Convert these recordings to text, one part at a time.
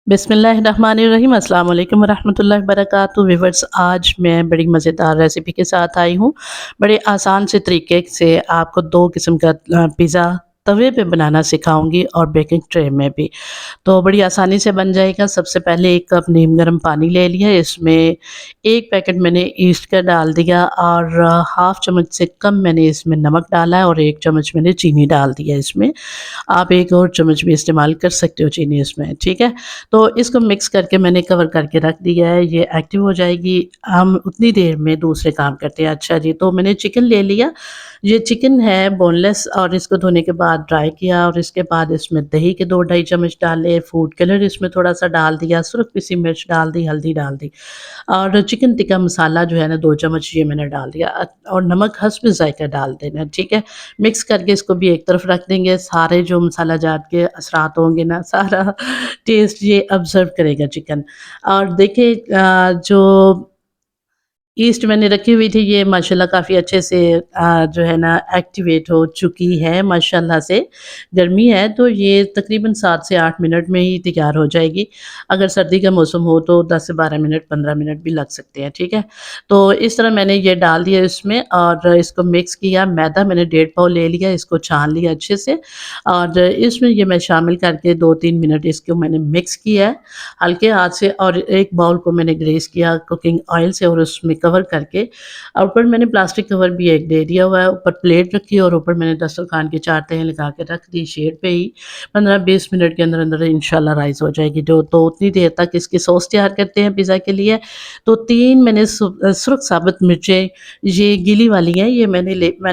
बिस्मिल्लाहिर्रहमानिर्रहीम अस्सलाम वालेकुम वरहमतुल्लाहि वबरकातुहू व्यूअर्स। आज मैं बड़ी मज़ेदार रेसिपी के साथ आई हूँ। बड़े आसान से तरीके से आपको 2 किस्म का पिज़्ज़ा तवे पे बनाना सिखाऊँगी और बेकिंग ट्रे में भी। तो बड़ी आसानी से बन जाएगा। सबसे पहले 1 कप नीम गर्म पानी ले लिया, इसमें 1 पैकेट मैंने ईस्ट का डाल दिया और हाफ़ चम्मच से कम मैंने इसमें नमक डाला है और 1 चम्मच मैंने चीनी डाल दिया इसमें। आप 1 और चम्मच भी इस्तेमाल कर सकते हो चीनी इसमें, ठीक है? तो इसको मिक्स करके मैंने कवर करके रख दिया है, ये एक्टिव हो जाएगी। हम उतनी देर में दूसरे काम करते हैं। अच्छा जी, तो मैंने चिकन ले लिया। ये चिकन है बोनलेस और इसको धोने के बाद ड्राई किया और इसके बाद इसमें दही के 2 ढाई चम्मच डाले, फूड कलर इसमें थोड़ा-सा डाल दिया, सुरख पिसी मिर्च डाल दी, हल्दी डाल दी और चिकन टिक्का मसाला जो है ना 2 चम्मच ये मैंने डाल दिया और नमक हस्ब ज़ायक़ा डाल देना, ठीक है? मिक्स करके इसको भी एक तरफ रख देंगे। सारे जो मसाला जात के असरात होंगे ना, सारा टेस्ट ये ऑब्ज़र्व करेगा चिकन। और देखिए जो ईस्ट मैंने रखी हुई थी ये माशाल्लाह काफ़ी अच्छे से जो है ना एक्टिवेट हो चुकी है माशाल्लाह से। गर्मी है तो ये तकरीबन 7 से 8 मिनट में ही तैयार हो जाएगी। अगर सर्दी का मौसम हो तो 10 से 12 मिनट 15 मिनट भी लग सकते हैं, ठीक है? तो इस तरह मैंने ये डाल दिया इसमें और इसको मिक्स किया। मैदा मैंने 1.5 पाव ले लिया, इसको छान लिया अच्छे से और इसमें ये मैं शामिल करके 2-3 मिनट इसको मैंने मिक्स किया है हल्के हाथ से और एक बाउल को मैंने ग्रीस किया कुकिंग ऑयल से और उसमें कवर करके और ऊपर मैंने प्लास्टिक कवर भी एक दे दिया हुआ है। ऊपर प्लेट रखी और ऊपर मैंने दस्तरखान की 4 तहें लगा के रख दी शेड पे ही। 15-20 मिनट के अंदर-अंदर इंशाल्लाह राइज़ हो जाएगी। जो तो उतनी देर तक इसकी सॉस तैयार करते हैं पिज़्ज़ा के लिए। तो 3 मैंने सुर्ख़ साबुत मिर्चें ये गीली वाली हैं, ये मैं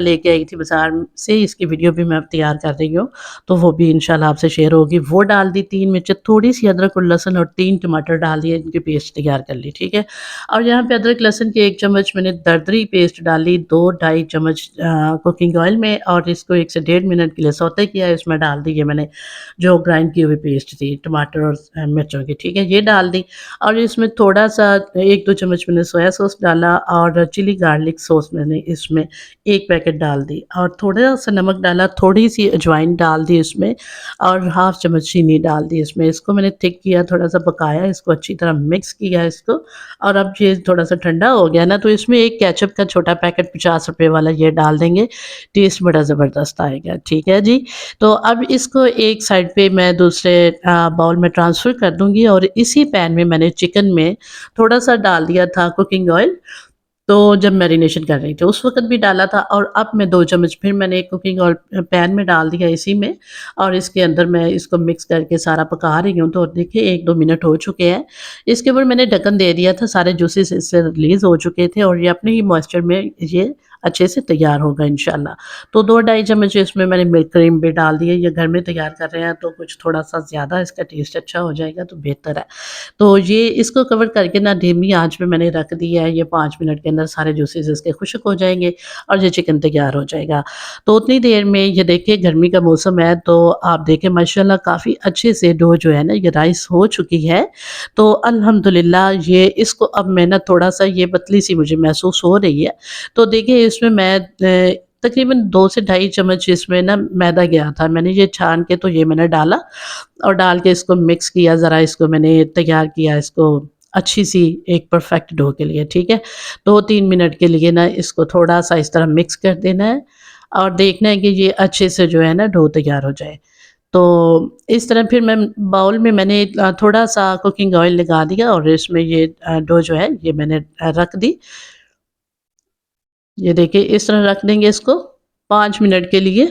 लेके आई थी बाज़ार से, इसकी वीडियो भी मैं अब तैयार कर रही हूँ। तो वो भी इंशाल्लाह आपसे शेयर होगी। वो डाल दी 3 मिर्चें, थोड़ी-सी अदरक और लहसुन और 3 टमाटर डाल दिए, इनकी पेस्ट तैयार कर ली, ठीक है? और यहाँ पे अदरक लहसुन की 1 चम्मच मैंने दरदरी पेस्ट डाली, 2 ढाई चम्मच कुकिंग ऑयल में और इसको 1 से डेढ़ मिनट के लिए सौते किया। इसमें डाल दी ये मैंने जो ग्राइंड की हुई पेस्ट थी टमाटर और मिर्चों की, ठीक है? ये डाल दी और इसमें थोड़ा-सा 1-2 चम्मच मैंने सोया सॉस डाला और चिली गार्लिक सॉस मैंने इसमें 1 पैकेट डाल दी और थोड़ा-सा नमक डाला, थोड़ी-सी अजवाइन डाल दी इसमें और हाफ़ चम्मच चीनी डाल दी इसमें। इसको मैंने थिक किया, थोड़ा-सा पकाया, इसको अच्छी तरह मिक्स किया इसको और अब ये थोड़ा-सा ठंडा हो गया ना, तो इसमें एक केचअप का छोटा पैकेट ₹50 वाला ये डाल देंगे, टेस्ट बड़ा ज़बरदस्त आएगा, ठीक है जी? तो अब इसको एक साइड पे मैं दूसरे बाउल में ट्रांसफ़र कर दूँगी और इसी पैन में मैंने चिकन में थोड़ा-सा डाल दिया था कुकिंग ऑयल तो जब मैरिनेशन कर रही थी, उस वक़्त भी डाला था और अब मैं 2 चम्मच फिर मैंने कुकिंग ऑयल पैन में डाल दिया इसी में और इसके अंदर मैं इसको मिक्स करके सारा पका रही हूँ। तो देखिए 1-2 मिनट हो चुके हैं। इसके ऊपर मैंने ढक्कन दे दिया था, सारे जूसेस इससे रिलीज़ हो चुके थे और ये अपने ही मॉइस्चर में ये अच्छे से तैयार होगा इंशाल्लाह। तो 2 ढाई चम्मच इसमें मैंने मिल्क क्रीम भी डाल दी है, ये घर में तैयार कर रहे हैं तो कुछ थोड़ा-सा ज़्यादा इसका टेस्ट अच्छा हो जाएगा तो बेहतर है। तो ये इसको कवर करके ना धीमी आँच पे मैंने रख दिया है, ये 5 मिनट के अंदर सारे जूसेस इसके खुश्क हो जाएँगे और ये चिकन तैयार हो जाएगा। तो उतनी देर में ये देखिए गर्मी का मौसम है तो आप देखें माशाल्लाह काफ़ी अच्छे से डो जो है ना ये राइस हो चुकी है। तो अल्हम्दुलिल्लाह ये इसको अब मैं ना थोड़ा-सा ये पतली-सी मुझे महसूस हो रही है। तो देखिए इसमें मैं तकरीबन 2 से ढाई चम्मच इसमें ना मैदा गया था। मैंने ये छान के तो ये मैंने डाला और डाल के इसको मिक्स किया ज़रा इसको मैंने तैयार किया इसको अच्छी-सी एक परफेक्ट डो के लिए, ठीक है? 2-3 मिनट के लिए ना इसको थोड़ा-सा इस तरह मिक्स कर देना है और देखना है कि ये अच्छे से जो है ना डो तैयार हो जाए। तो इस तरह फिर मैं बाउल में मैंने थोड़ा-सा कुकिंग ऑयल लगा दिया और इसमें ये डो जो है ये मैंने रख दी। ये देखिए इस तरह रख देंगे इसको 5 मिनट के लिए,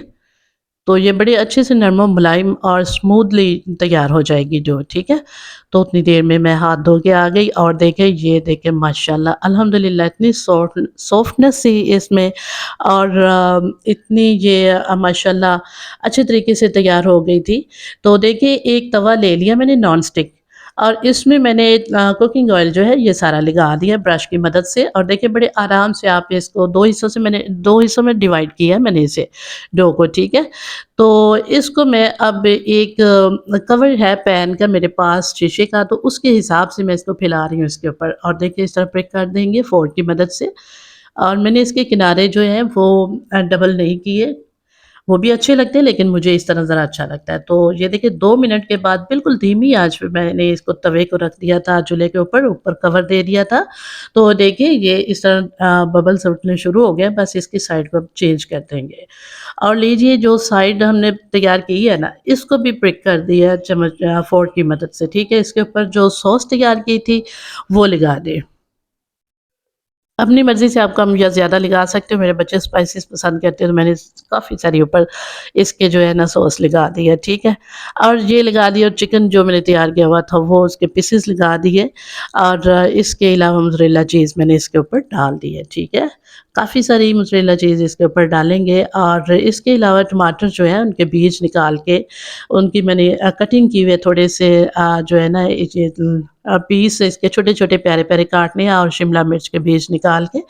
तो ये बड़े अच्छे से नरम मुलायम और स्मूथली तैयार हो जाएगी डो, ठीक है? तो उतनी देर में मैं हाथ धो के आ गई और देखें ये देखें माशाल्लाह अल्हम्दुलिल्लाह इतनी सॉफ्टनेस थी इसमें और इतनी ये माशाल्लाह अच्छे तरीके से तैयार हो गई थी। तो देखिए एक तवा ले लिया मैंने नॉन स्टिक और इसमें मैंने कुकिंग ऑयल जो है ये सारा लगा दिया ब्रश की मदद से और देखिए बड़े आराम से आप इसको 2 हिस्सों में डिवाइड किया है मैंने इसे डो को, ठीक है? तो इसको मैं अब एक कवर है पैन का मेरे पास शीशे का तो उसके हिसाब से मैं इसको फैला रही हूँ इसके ऊपर और देखिए इस तरह प्रेस कर देंगे फोर्क की मदद से और मैंने इसके किनारे जो हैं वो डबल नहीं किए वो भी अच्छे लगते हैं लेकिन मुझे इस तरह ज़रा अच्छा लगता है। तो ये देखिए 2 मिनट के बाद बिल्कुल धीमी आँच पे मैंने इसको तवे को रख दिया था चूल्हे के ऊपर कवर दे दिया था। तो देखिए ये इस तरह बबल्स उठने शुरू हो गए, बस इसकी साइड को अब चेंज कर देंगे। और लीजिए जो साइड हमने तैयार की है ना, इसको भी प्रिक कर दिया चम्मच फ़ोर्क की मदद से, ठीक है? इसके ऊपर जो सॉस तैयार की थी, वो लगा दें। अपनी मर्ज़ी से आप कम या ज़्यादा लगा सकते हो, मेरे बच्चे स्पाइसेस पसंद करते हैं तो मैंने काफ़ी सारी ऊपर इसके जो है ना सॉस लगा दी है, ठीक है? और ये लगा दिया और चिकन जो मैंने तैयार किया हुआ था वो उसके पीसेस लगा दिए और इसके अलावा मोज़रेला चीज़ मैंने इसके ऊपर डाल दी है, ठीक है? काफ़ी सारी मोज़रेला चीज़ इसके ऊपर डालेंगे और इसके अलावा टमाटर जो है उनके बीज निकाल के उनकी मैंने कटिंग की हुई है थोड़े से जो है ना ये पीस इसके छोटे-छोटे प्यारे-प्यारे काटने हैं और शिमला मिर्च के बीज निकाल के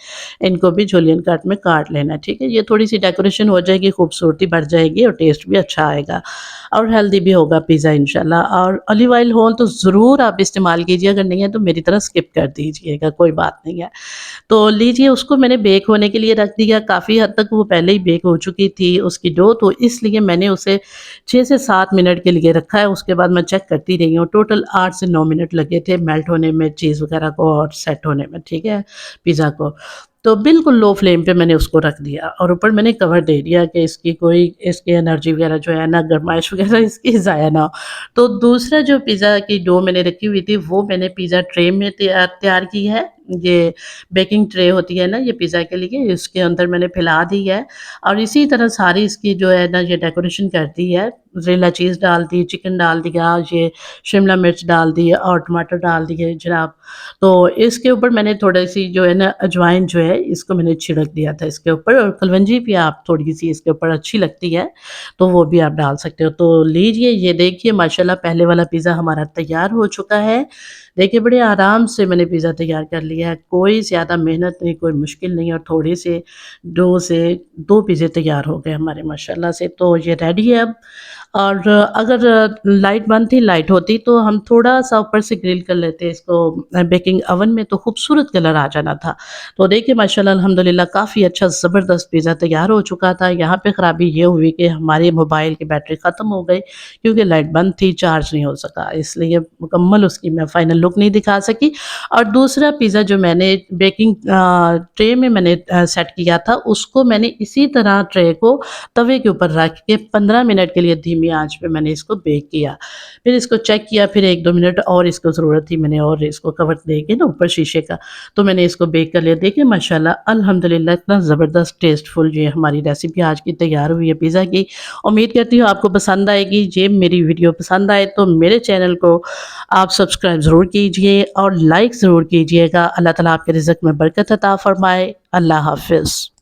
इनको भी जूलियन कट में काट लेना है, ठीक है? ये थोड़ी-सी डेकोरेशन हो जाएगी, खूबसूरती बढ़ जाएगी और टेस्ट भी अच्छा आएगा और हेल्दी भी होगा पिज़्ज़ा इंशाल्लाह और ऑलिव ऑयल हो तो ज़रूर आप इस्तेमाल कीजिए, अगर नहीं है तो मेरी तरह स्किप कर दीजिएगा, कोई बात नहीं है। तो लीजिए उसको मैंने बेक होने के लिए रख दिया, काफ़ी हद तक वो पहले ही बेक हो चुकी थी उसकी डो तो इसलिए मैंने उसे 6 से 7 मिनट के लिए रखा है, उसके बाद मैं चेक करती रही हूँ। टोटल 8 से 9 मिनट लगे थे मेल्ट होने में, चीज़ वगैरह को और सेट होने में, ठीक है, पिज़्ज़ा को। तो बिल्कुल लो फ्लेम पे मैंने उसको रख दिया और ऊपर मैंने कवर दे दिया कि इसकी एनर्जी वगैरह जो है ना, गरमाइश वगैरह इसकी ज़ाया ना हो। तो दूसरा जो पिज़्ज़ा की डो मैंने रखी हुई थी, वो मैंने पिज़्ज़ा ट्रे में तैयार की है। ये बेकिंग ट्रे होती है ना ये पिज़्ज़ा के लिए, इसके अंदर मैंने फैला दी है और इसी तरह सारी इसकी जो है ना ये डेकोरेशन कर दी है। मोज़रेला चीज़ डाल दी, चिकन डाल दिया, ये शिमला मिर्च डाल दी और टमाटर डाल दिए जनाब। तो इसके ऊपर मैंने थोड़ी-सी जो है ना अजवाइन जो है इसको मैंने छिड़क दिया था इसके ऊपर और कलवंजी भी आप थोड़ी-सी इसके ऊपर अच्छी लगती है, तो वो भी आप डाल सकते हो। तो लीजिए ये देखिए माशाल्लाह पहले वाला पिज़्ज़ा हमारा तैयार हो चुका है। देखिए बड़े आराम से मैंने पिज़्ज़ा तैयार कर लिया है, कोई ज़्यादा मेहनत नहीं, कोई मुश्किल नहीं और थोड़े से डो से 2 पिज़्ज़े तैयार हो गए हमारे माशाल्लाह से। तो ये रेडी है अब और अगर लाइट बंद थी, लाइट होती तो हम थोड़ा-सा ऊपर से ग्रिल कर लेते इसको बेकिंग ओवन में तो खूबसूरत कलर आ जाना था। तो देखिए माशाल्लाह अल्हम्दुलिल्लाह काफ़ी अच्छा ज़बरदस्त पिज़्ज़ा तैयार हो चुका था। यहाँ पे ख़राबी ये हुई कि हमारे मोबाइल की बैटरी ख़त्म हो गई क्योंकि लाइट बंद थी, चार्ज नहीं हो सका। इसलिए मुकम्मल उसकी मैं फाइनल लुक नहीं दिखा सकी और दूसरा पिज़्ज़ा जो मैंने बेकिंग ट्रे में मैंने सेट किया था, उसको मैंने इसी तरह ट्रे को तवे के ऊपर रख के 15 मिनट के लिए धीमी आँच पे मैंने इसको बेक किया। फिर इसको चेक किया, फिर 1-2 मिनट और इसको ज़रूरत थी मैंने और इसको कवर दे के ना ऊपर शीशे का, तो मैंने इसको बेक कर लिया। देखिए माशाल्लाह अल्हम्दुलिल्लाह इतना ज़बरदस्त टेस्टफुल ये हमारी रेसिपी आज की तैयार हुई है पिज़्ज़ा की। उम्मीद करती हूँ आपको पसंद आएगी। ये मेरी वीडियो पसंद आए तो मेरे चैनल को आप सब्सक्राइब ज़रूर कीजिए और लाइक ज़रूर कीजिएगा। अल्लाह ताला आपके रिज़्क में बरकत अता फ़रमाए। अल्लाह हाफ़िज़।